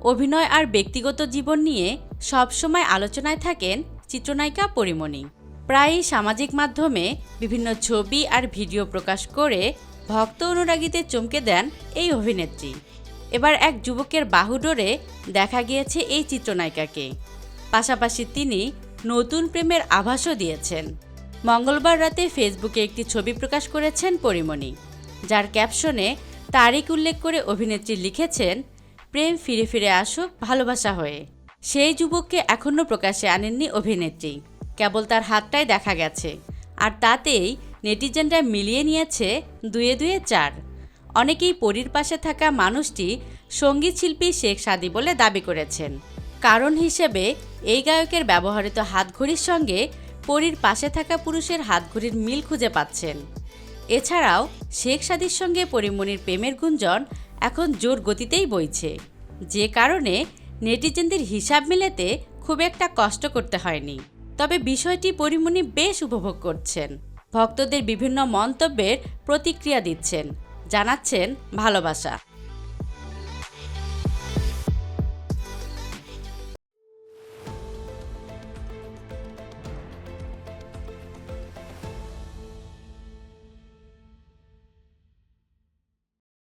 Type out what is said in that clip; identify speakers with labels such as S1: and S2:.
S1: অভিনয় আর ব্যক্তিগত জীবন নিয়ে সবসময় আলোচনায় থাকেন চিত্রনায়িকা পরীমণি। প্রায়ই সামাজিক মাধ্যমে বিভিন্ন ছবি আর ভিডিও প্রকাশ করে ভক্ত অনুরাগীদের চমকে দেন এই অভিনেত্রী। এবার এক যুবকের বাহু ধরে দেখা গিয়েছে এই চিত্রনায়িকাকে। পাশাপাশি তিনি নতুন প্রেমের আভাসও দিয়েছেন। মঙ্গলবার রাতে ফেসবুকে একটি ছবি প্রকাশ করেছেন পরীমণি, যার ক্যাপশনে তারিখ উল্লেখ করে অভিনেত্রী লিখেছেন, প্রেম ফিরে ফিরে আসুক ভালোবাসা হয়ে। সেই যুবককে এখনও প্রকাশ্যে আনেননি অভিনেত্রী, কেবল তার হাতটাই দেখা গেছে। আর তাতেই নেটিজেনরা মিলিয়ে নিয়েছে দুয়ে দুয়ে চার। অনেকেই পরীর পাশে থাকা মানুষটি সঙ্গীত শিল্পী শেখ সাদী বলে দাবি করেছেন। কারণ হিসেবে এই গায়কের ব্যবহৃত হাতঘড়ির সঙ্গে পরীর পাশে থাকা পুরুষের হাতঘড়ির মিল খুঁজে পাচ্ছেন। এছাড়াও শেখ সাদীর সঙ্গে পরীমণির প্রেমের গুঞ্জন এখন জোর গতিতেই বইছে, যে কারণে নেটিজেনদের হিসাব মিলাতে খুব একটা কষ্ট করতে হয়নি। তবে বিষয়টি পরীমণি বেশ উপভোগ করছেন। ভক্তদের বিভিন্ন মন্তব্যের প্রতিক্রিয়া দিচ্ছেন, জানাচ্ছেন ভালোবাসা।